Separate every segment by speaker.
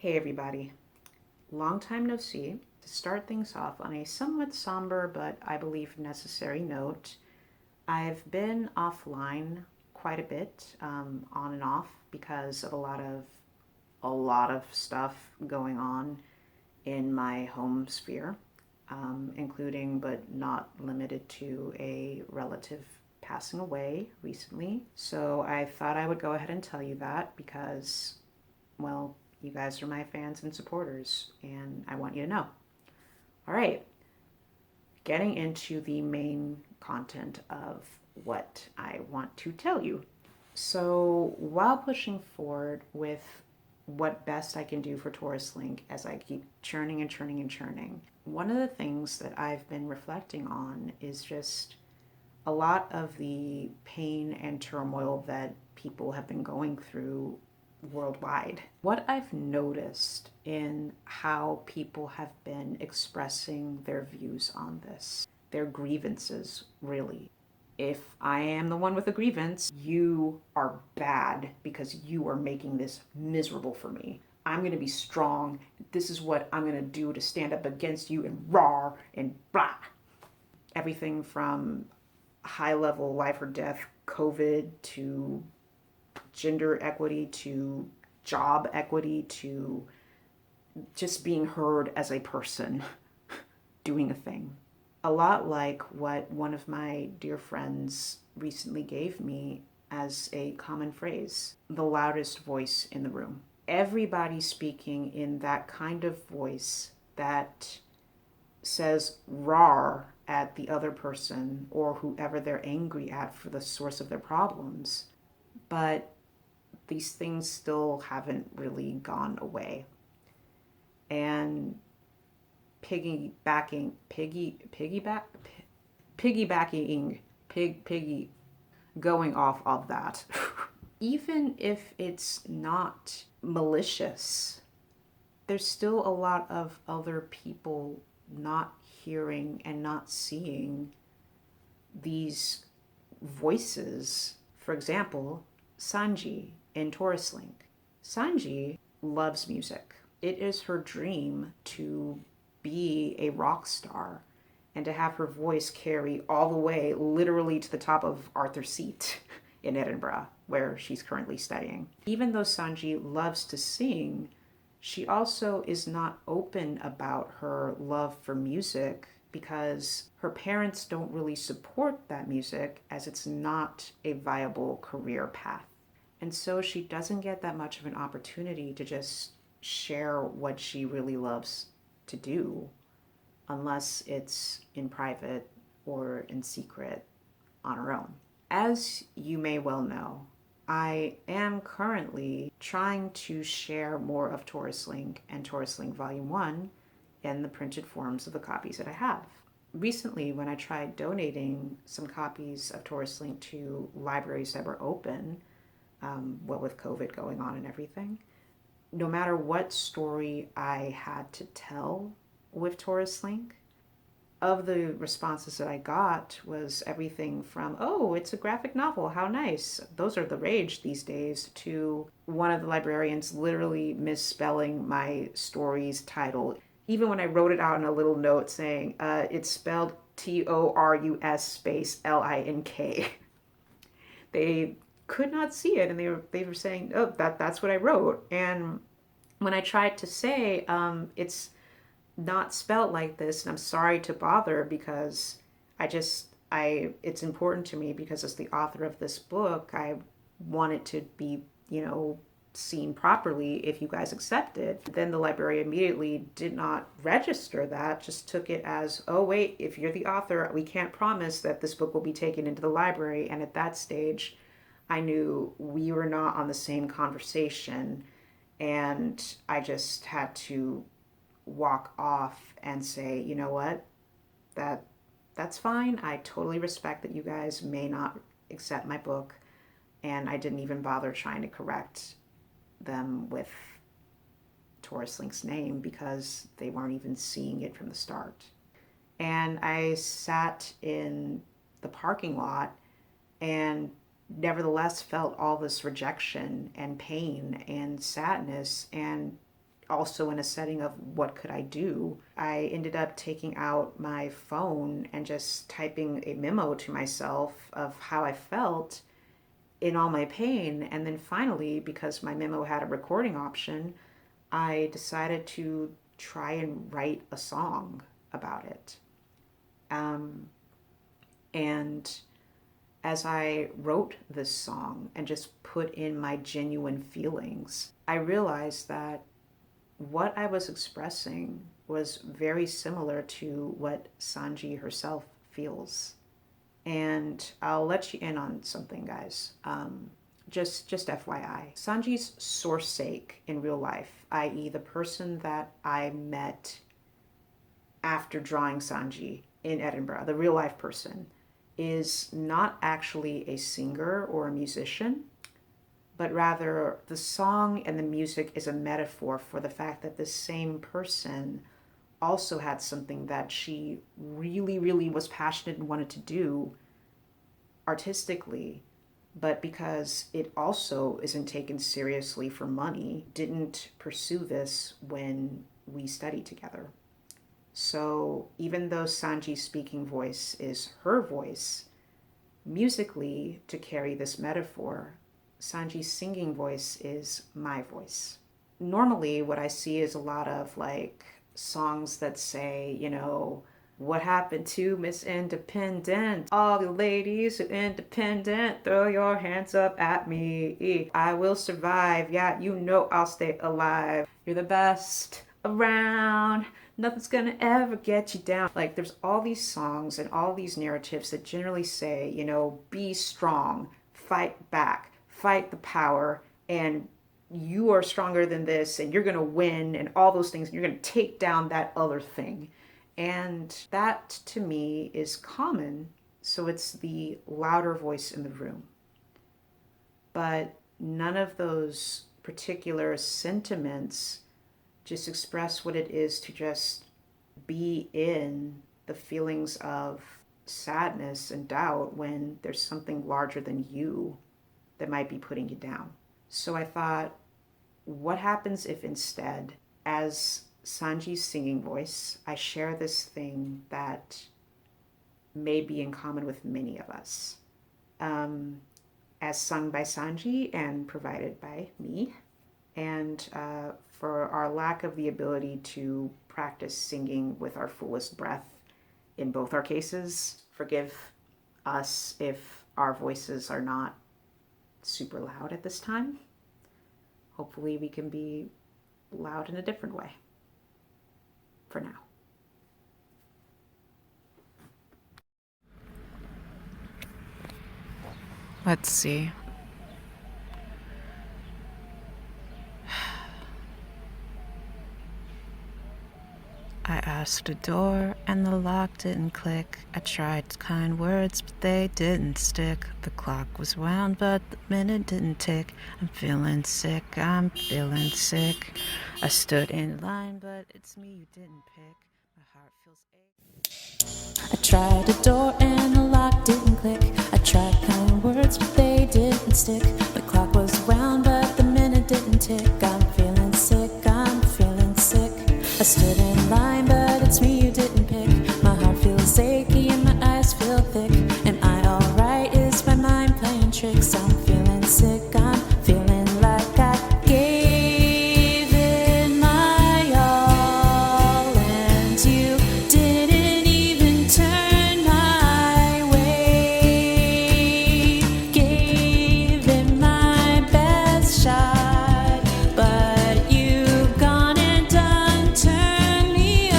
Speaker 1: Hey everybody, long time no see. To start things off on a somewhat somber but I believe necessary note, I've been offline quite a bit, on and off, because of a lot of stuff going on in my home sphere, including but not limited to a relative passing away recently. So I thought I would go ahead and tell you that because, well, you guys are my fans and supporters, and I want you to know. All right, getting into the main content of what I want to tell you. So, while pushing forward with what best I can do for Torus Link as I keep churning and churning and churning, one of the things that I've been reflecting on is just a lot of the pain and turmoil that people have been going through worldwide. What I've noticed in how people have been expressing their views on this, their grievances, really. If I am the one with a grievance, you are bad because you are making this miserable for me. I'm going to be strong. This is what I'm going to do to stand up against you and raw and blah. Everything from high level life or death COVID to gender equity to job equity to just being heard as a person doing a thing. A lot like what one of my dear friends recently gave me as a common phrase: the loudest voice in the room. Everybody speaking in that kind of voice that says "rar" at the other person or whoever they're angry at for the source of their problems, but these things still haven't really gone away. And piggybacking, piggy, going off of that. Even if it's not malicious, there's still a lot of other people not hearing and not seeing these voices. For example, Sanji in Torus Link. Sanji loves music. It is her dream to be a rock star and to have her voice carry all the way literally to the top of Arthur's Seat in Edinburgh, where she's currently studying. Even though Sanji loves to sing, she also is not open about her love for music because her parents don't really support that music, as it's not a viable career path. And so she doesn't get that much of an opportunity to just share what she really loves to do unless it's in private or in secret on her own. As you may well know, I am currently trying to share more of Torus Link and Torus Link Volume 1 in the printed forms of the copies that I have. Recently, when I tried donating some copies of Torus Link to libraries that were open, what with COVID going on and everything, no matter what story I had to tell with Torus Link, of the responses that I got was everything from, oh, it's a graphic novel, how nice. Those are the rage these days, to one of the librarians literally misspelling my story's title. Even when I wrote it out in a little note saying, it's spelled Torus space Link. They could not see it, and they were saying, oh, that's what I wrote. And when I tried to say, it's not spelled like this, and I'm sorry to bother, because it's important to me, because as the author of this book, I want it to be, seen properly if you guys accept it. Then the librarian immediately did not register that, just took it as, oh wait, if you're the author, we can't promise that this book will be taken into the library. And at that stage, I knew we were not on the same conversation, and I just had to walk off and say, you know what, that's fine. I totally respect that you guys may not accept my book, and I didn't even bother trying to correct them with Torus Link's name because they weren't even seeing it from the start. And I sat in the parking lot and nevertheless felt all this rejection and pain and sadness, and also in a setting of what could I do, I ended up taking out my phone and just typing a memo to myself of how I felt in all my pain. And then finally, because my memo had a recording option, I decided to try and write a song about it. And as I wrote this song and just put in my genuine feelings, I realized that what I was expressing was very similar to what Sanji herself feels. And I'll let you in on something, guys. Just FYI. Sanji's sourcesake in real life, i.e. the person that I met after drawing Sanji in Edinburgh, the real life person, is not actually a singer or a musician, but rather the song and the music is a metaphor for the fact that this same person also had something that she really, really was passionate and wanted to do artistically, but because it also isn't taken seriously for money, didn't pursue this when we studied together. So even though Sanji's speaking voice is her voice, musically, to carry this metaphor, Sanji's singing voice is my voice. Normally, what I see is a lot of like songs that say, you know, what happened to Miss Independent? All the ladies who independent, throw your hands up at me. I will survive. Yeah, you know I'll stay alive. You're the best around. Nothing's gonna ever get you down. Like, there's all these songs and all these narratives that generally say, you know, be strong, fight back, fight the power, and you are stronger than this, and you're gonna win, and all those things, and you're gonna take down that other thing. And that, to me, is common, so it's the louder voice in the room. But none of those particular sentiments just express what it is to just be in the feelings of sadness and doubt when there's something larger than you that might be putting you down. So I thought, what happens if instead, as Sanji's singing voice, I share this thing that may be in common with many of us, as sung by Sanji and provided by me. And for our lack of the ability to practice singing with our fullest breath in both our cases, forgive us if our voices are not super loud at this time. Hopefully we can be loud in a different way for now.
Speaker 2: Let's see. I asked a door and the lock didn't click. I tried kind words but they didn't stick. The clock was wound but the minute didn't tick. I'm feeling sick, I'm feeling sick. I stood in line but it's me you didn't pick. My heart feels ache. I tried a door and the lock didn't click. I tried kind words but they didn't stick. The clock was wound but the minute didn't tick. I'm feeling sick, I'm feeling sick. I stood in line, but it's me you didn't pick. My heart feels achy and my eyes feel thick. Am I alright? Is my mind playing tricks? I'm feeling sick, I'm feeling like I gave it my all, and you didn't even turn my way. Gave it my best shot, but you've gone and done. Turn me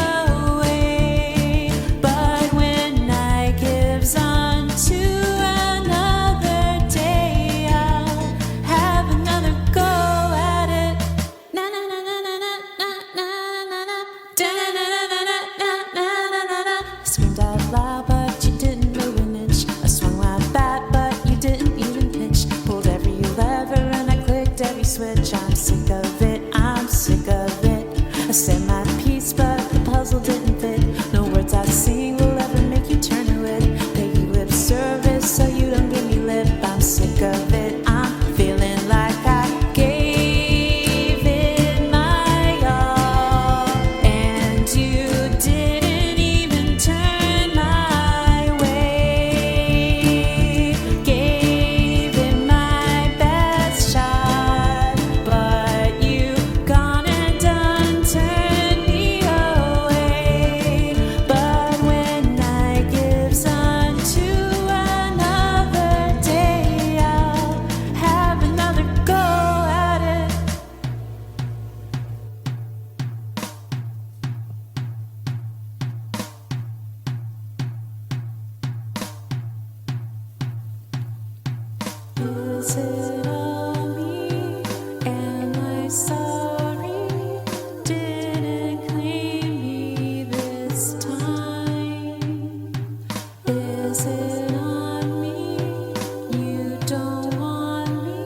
Speaker 2: Is it all me? Am I sorry? Didn't claim me this time. Is it on me? You don't want me.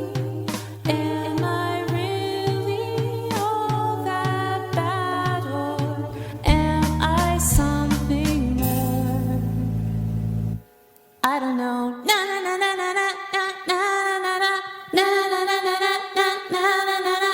Speaker 2: Am I really all that bad, or am I something more? I don't know. Na na na na na na na na na na na na na na na na na na.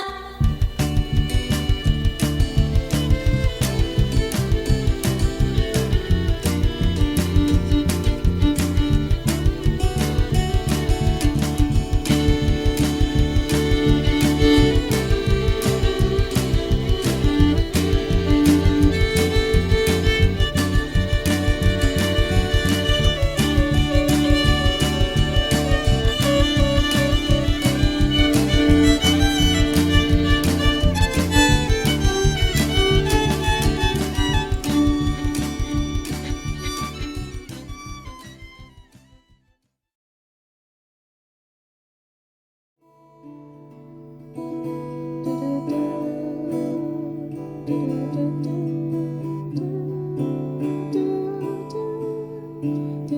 Speaker 2: Do